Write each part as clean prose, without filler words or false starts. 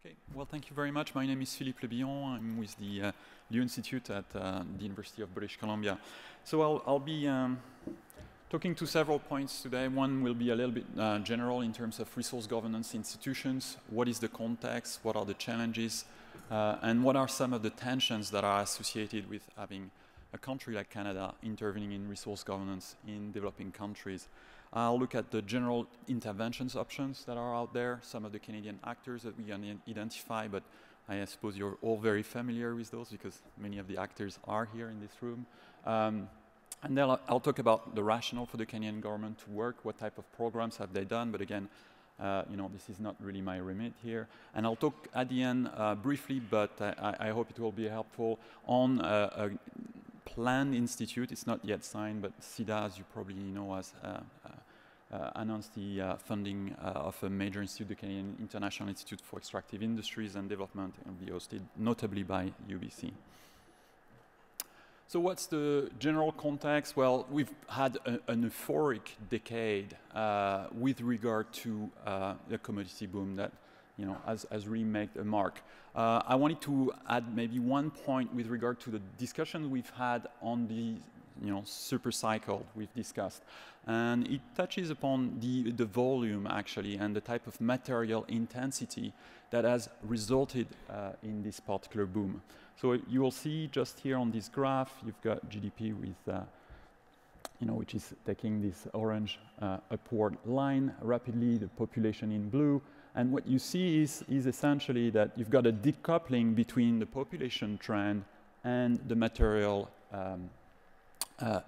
Okay, well, thank you very much. My name is Philippe Le Billon. I'm with the Liu Institute at the University of British Columbia. So I'll be talking to several points today. One will be a little bit general in terms of resource governance institutions. What is the context? What are the challenges? And what are some of the tensions that are associated with having a country like Canada intervening in resource governance in developing countries? I'll look at the general interventions options that are out there, some of the Canadian actors that we can identify, but I suppose you're all very familiar with those because many of the actors are here in this room. And then I'll talk about the rationale for the Canadian government to work, what type of programs have they done, but again, this is not really my remit here. And I'll talk at the end briefly, but I hope it will be helpful, on a planned institute. It's not yet signed, but CIDA, as you probably know, has announced the funding of a major institute, the Canadian International Institute for Extractive Industries and Development, and be hosted notably by UBC. So what's the general context? Well, we've had an euphoric decade with regard to the commodity boom that has really made a mark. I wanted to add maybe one point with regard to the discussion we've had on the super cycle we've discussed. And it touches upon the volume, actually, and the type of material intensity that has resulted in this particular boom. So you will see just here on this graph, you've got GDP with, which is taking this orange upward line rapidly, the population in blue. And what you see is essentially that you've got a decoupling between the population trend and the material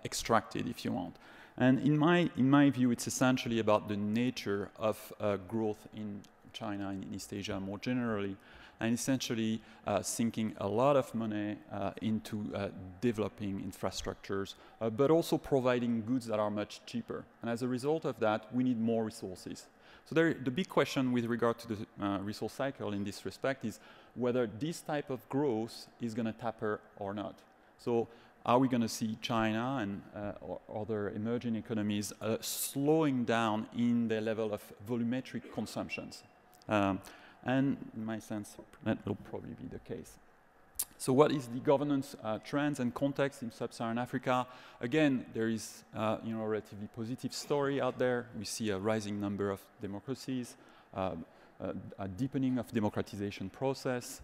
extracted, if you want. And in my view, it's essentially about the nature of growth in China and in East Asia more generally, and essentially sinking a lot of money into developing infrastructures, but also providing goods that are much cheaper. And as a result of that, we need more resources. So the big question with regard to the resource cycle in this respect is whether this type of growth is going to taper or not. So are we going to see China and or other emerging economies slowing down in their level of volumetric consumptions? And in my sense, that will probably be the case. So what is the governance trends and context in sub-Saharan Africa? Again, there is a relatively positive story out there. We see a rising number of democracies, a deepening of democratization process.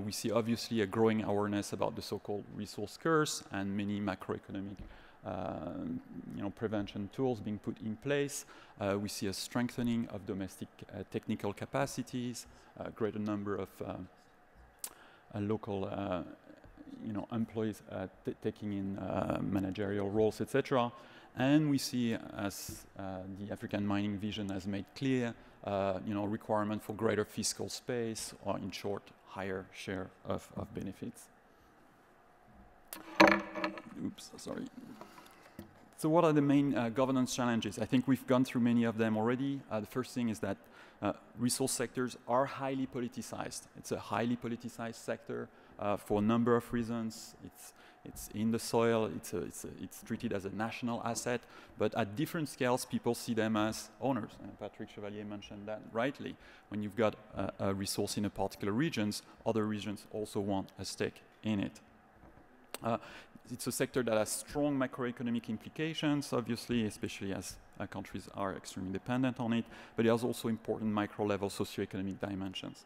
We see obviously a growing awareness about the so-called resource curse and many macroeconomic prevention tools being put in place. We see a strengthening of domestic technical capacities, a greater number of local employees taking in managerial roles, etc. And we see, as the African mining vision has made clear, requirement for greater fiscal space, or in short, higher share of benefits. Oops, sorry. So what are the main governance challenges? I think we've gone through many of them already. The first thing is that resource sectors are highly politicized. It's a highly politicized sector for a number of reasons. It's in the soil, it's treated as a national asset, but at different scales, people see them as owners. And Patrick Chevalier mentioned that rightly. When you've got a resource in a particular region, other regions also want a stake in it. It's a sector that has strong macroeconomic implications, obviously, especially as countries are extremely dependent on it, but it has also important micro-level socioeconomic dimensions.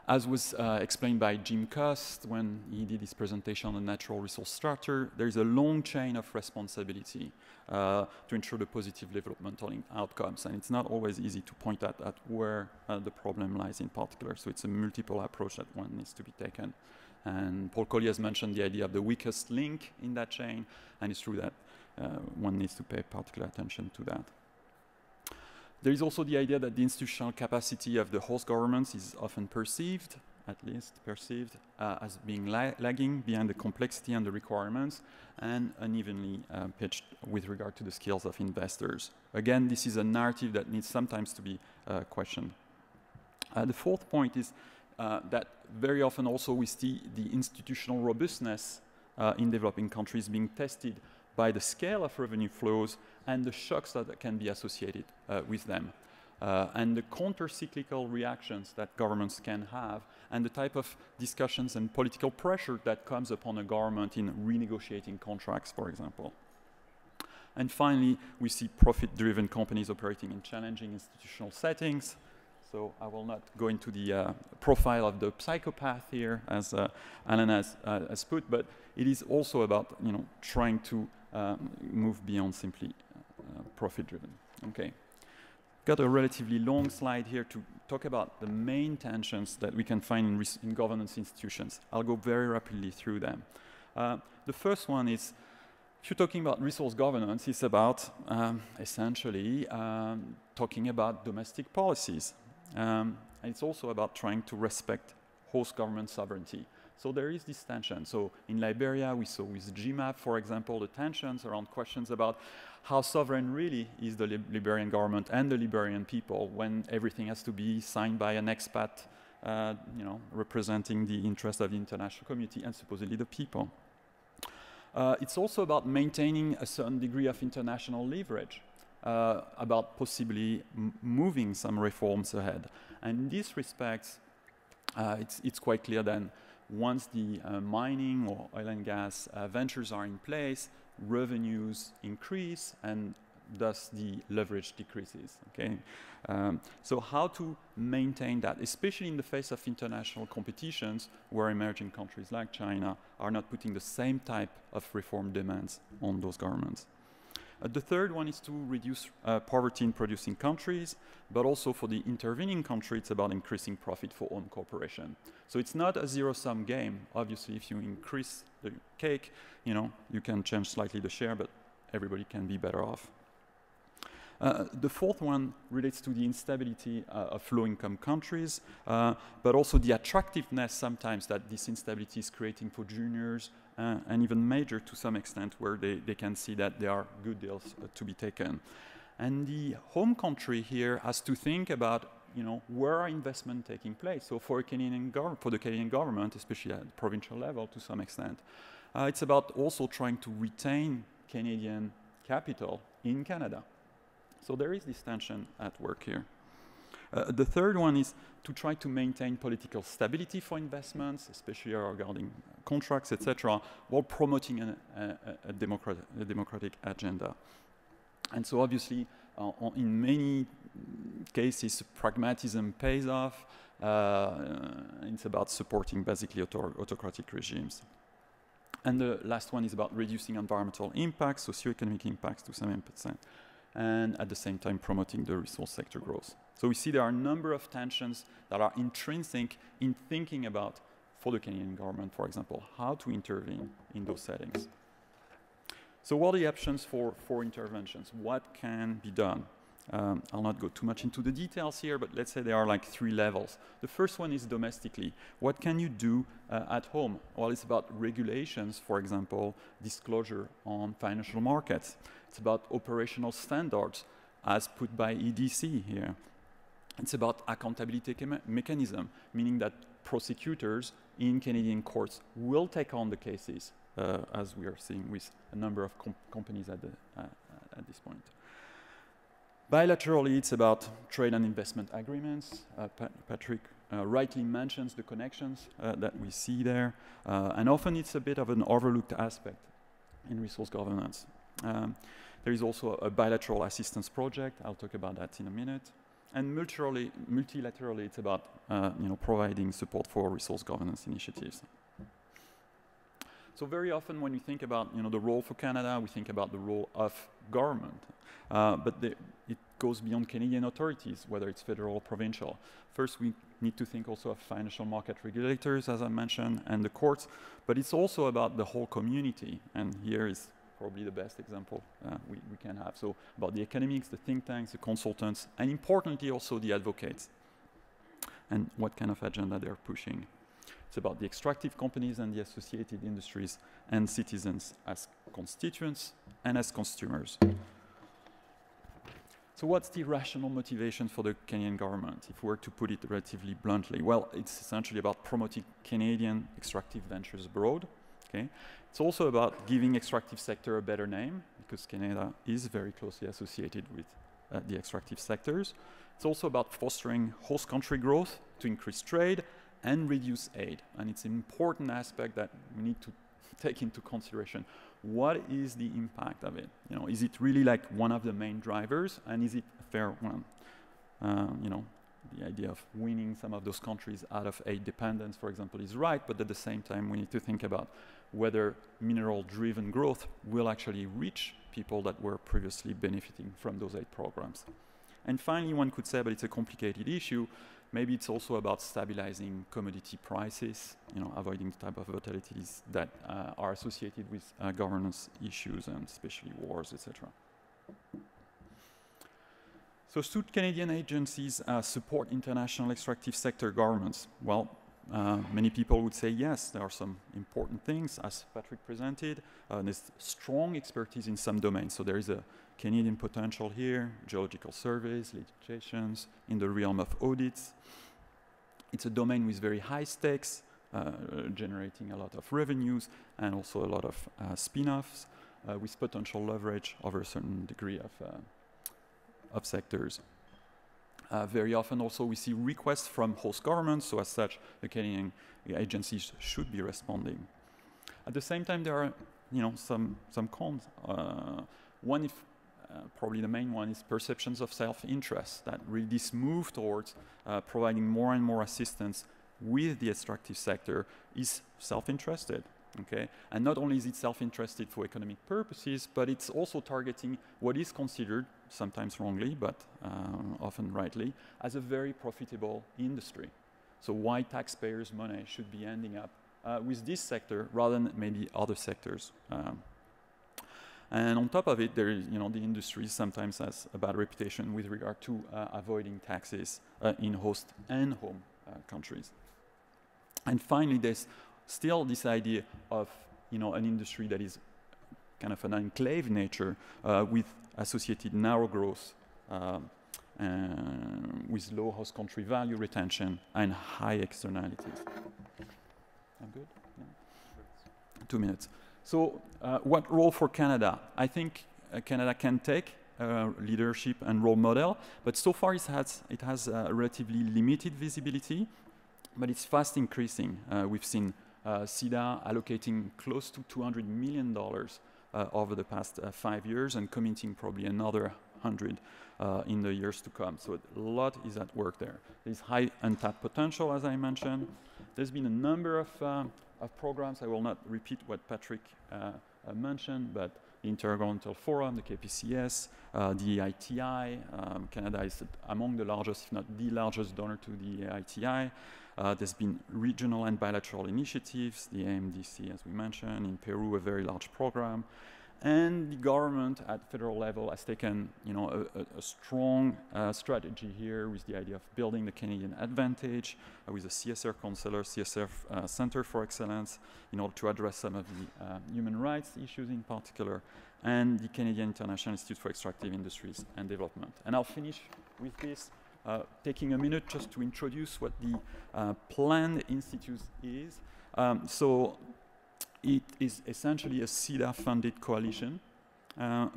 As was explained by Jim Cost when he did his presentation on the natural resource structure, there is a long chain of responsibility to ensure the positive developmental outcomes, and it's not always easy to point at where the problem lies in particular, so it's a multiple approach that one needs to be taken. And Paul Collier has mentioned the idea of the weakest link in that chain, and it's true that one needs to pay particular attention to that. There is also the idea that the institutional capacity of the host governments is often perceived, at least perceived, as being lagging behind the complexity and the requirements, and unevenly pitched with regard to the skills of investors. Again, this is a narrative that needs sometimes to be questioned. The fourth point is that very often also we see the institutional robustness in developing countries being tested by the scale of revenue flows and the shocks that can be associated with them. and the counter-cyclical reactions that governments can have, and the type of discussions and political pressure that comes upon a government in renegotiating contracts, for example. And finally, we see profit-driven companies operating in challenging institutional settings. So I will not go into the profile of the psychopath here, as Alan has put, but it is also about trying to move beyond simply profit-driven. Okay. Got a relatively long slide here to talk about the main tensions that we can find in governance institutions. I'll go very rapidly through them. The first one is, if you're talking about resource governance, it's about essentially talking about domestic policies. And it's also about trying to respect host government sovereignty. So there is this tension. So in Liberia, we saw with GMAP, for example, the tensions around questions about how sovereign really is the Liberian government and the Liberian people when everything has to be signed by an expat, representing the interest of the international community and supposedly the people. It's also about maintaining a certain degree of international leverage, about possibly moving some reforms ahead. And in this respect, it's quite clear then, once the mining or oil and gas ventures are in place, revenues increase and thus the leverage decreases. Okay, so how to maintain that, especially in the face of international competitions where emerging countries like China are not putting the same type of reform demands on those governments. The third one is to reduce poverty in producing countries, but also for the intervening country, it's about increasing profit for own corporation. So it's not a zero-sum game. Obviously, if you increase the cake, you can change slightly the share, but everybody can be better off. The fourth one relates to the instability of low-income countries, but also the attractiveness sometimes that this instability is creating for juniors and even major to some extent, where they can see that there are good deals to be taken. And the home country here has to think about where are investment taking place. So for the Canadian government, especially at the provincial level to some extent, it's about also trying to retain Canadian capital in Canada. So there is this tension at work here. The third one is to try to maintain political stability for investments, especially regarding contracts, etc., while promoting a democratic agenda. And so obviously, in many cases, pragmatism pays off. It's about supporting basically autocratic regimes. And the last one is about reducing environmental impacts, socioeconomic impacts to some extent, and at the same time promoting the resource sector growth. So we see there are a number of tensions that are intrinsic in thinking about, for the Canadian government, for example, how to intervene in those settings. So what are the options for interventions? What can be done? I'll not go too much into the details here, but let's say there are like 3 levels. The first one is domestically. What can you do at home? Well, it's about regulations, for example, disclosure on financial markets. It's about operational standards as put by EDC here. It's about accountability mechanism, meaning that prosecutors in Canadian courts will take on the cases, as we are seeing with a number of companies at this point. Bilaterally, it's about trade and investment agreements. Patrick rightly mentions the connections that we see there. And often it's a bit of an overlooked aspect in resource governance. There is also a bilateral assistance project. I'll talk about that in a minute. And multilaterally, it's about providing support for resource governance initiatives. So very often when we think about the role for Canada, we think about the role of government. But it goes beyond Canadian authorities, whether it's federal or provincial. First, we need to think also of financial market regulators, as I mentioned, and the courts. But it's also about the whole community. And here is probably the best example we can have. So about the academics, the think tanks, the consultants, and importantly also the advocates, and what kind of agenda they're pushing. It's about the extractive companies and the associated industries and citizens as constituents and as consumers. So what's the rational motivation for the Canadian government, if we were to put it relatively bluntly? Well, it's essentially about promoting Canadian extractive ventures abroad. Okay? It's also about giving extractive sector a better name, because Canada is very closely associated with the extractive sectors. It's also about fostering host country growth to increase trade and reduce aid. And it's an important aspect that we need to take into consideration. What is the impact of it? You know, is it really like one of the main drivers, and is it a fair one? You know, the idea of weaning some of those countries out of aid dependence, for example, is right, but at the same time, we need to think about whether mineral-driven growth will actually reach people that were previously benefiting from those aid programs. And finally, one could say, but it's a complicated issue, maybe it's also about stabilizing commodity prices, you know, avoiding the type of volatilities that are associated with governance issues and especially wars, etc. So should Canadian agencies support international extractive sector governments? Well, many people would say yes, there are some important things, as Patrick presented. There's strong expertise in some domains. So there is a Canadian potential here, geological surveys, legislations, in the realm of audits. It's a domain with very high stakes, generating a lot of revenues and also a lot of spin-offs with potential leverage over a certain degree of sectors. Very often also we see requests from host governments, so as such the Canadian agencies should be responding. At the same time there are, you know, some cons. One, probably the main one, is perceptions of self-interest, that really this move towards providing more and more assistance with the extractive sector is self-interested. Okay? And not only is it self-interested for economic purposes, but it's also targeting what is considered, sometimes wrongly, but often rightly, as a very profitable industry. So why taxpayers' money should be ending up with this sector rather than maybe other sectors. And on top of it, there is, you know, the industry sometimes has a bad reputation with regard to avoiding taxes in host and home countries. And finally, there's still this idea of, you know, an industry that is kind of an enclave nature with associated narrow growth with low host country value retention and high externalities. I'm good? Yeah. 2 minutes. So what role for Canada? I think Canada can take leadership and role model, but so far it has relatively limited visibility, but it's fast increasing. We've seen CIDA allocating close to $200 million over the past 5 years and committing probably another 100 in the years to come. So a lot is at work there. There's high untapped potential, as I mentioned. There's been a number of programs. I will not repeat what Patrick mentioned, but the Intergovernmental Forum, the KPCS, the EITI. Canada is among the largest, if not the largest donor to the EITI. There's been regional and bilateral initiatives, the AMDC, as we mentioned, in Peru, a very large program. And the government at federal level has taken, you know, a strong strategy here with the idea of building the Canadian advantage with the CSR Counselor, CSR Center for Excellence, in order to address some of the human rights issues in particular, and the Canadian International Institute for Extractive Industries and Development. And I'll finish with this, taking a minute just to introduce what the planned institute is. So it is essentially a CIDA-funded coalition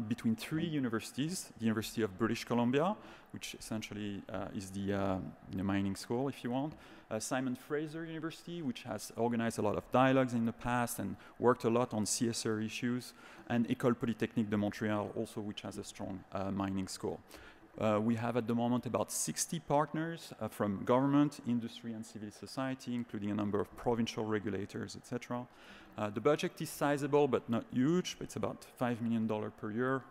between 3 universities: the University of British Columbia, which essentially is the mining school, if you want, Simon Fraser University, which has organized a lot of dialogues in the past and worked a lot on CSR issues, and École Polytechnique de Montréal, also, which has a strong mining school. We have at the moment about 60 partners from government, industry, and civil society, including a number of provincial regulators, etc. The budget is sizable, but not huge. It's about $5 million per year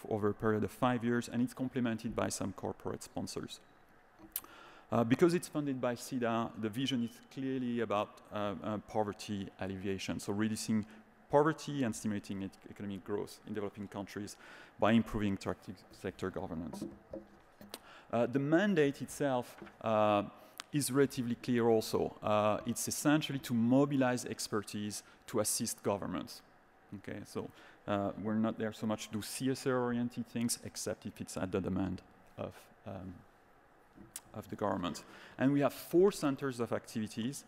over a period of 5 years, and it's complemented by some corporate sponsors. Because it's funded by CIDA, the vision is clearly about poverty alleviation, so reducing poverty and stimulating economic growth in developing countries by improving extractive sector governance. The mandate itself is relatively clear also. It's essentially to mobilize expertise to assist governments. Okay, so we're not there so much to do CSR-oriented things, except if it's at the demand of the government. And we have 4 centers of activities.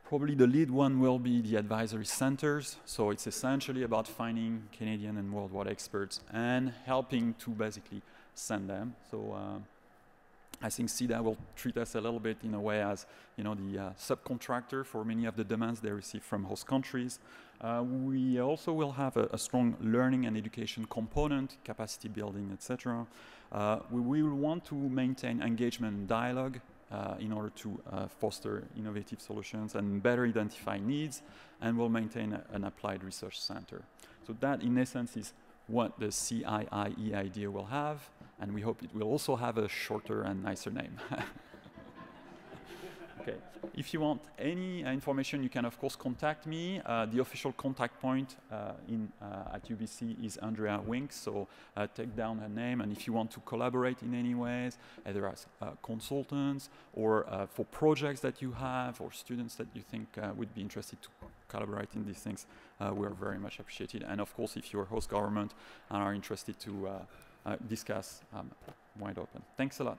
Probably the lead one will be the advisory centers. So it's essentially about finding Canadian and worldwide experts and helping to basically send them. So I think CEDA will treat us a little bit in a way as, you know, the subcontractor for many of the demands they receive from host countries. We also will have a strong learning and education component, capacity building, etc. We will want to maintain engagement and dialogue in order to foster innovative solutions and better identify needs, and we'll maintain an applied research center. So that, in essence, is what the CIIE idea will have, and we hope it will also have a shorter and nicer name. Okay. If you want any information, you can of course contact me. The official contact point at UBC is Andrea Winks, so take down her name, and if you want to collaborate in any ways, either as consultants or for projects that you have or students that you think would be interested to collaborate in these things, we are very much appreciated. And of course, if you're host government and are interested to discuss, wide open. Thanks a lot.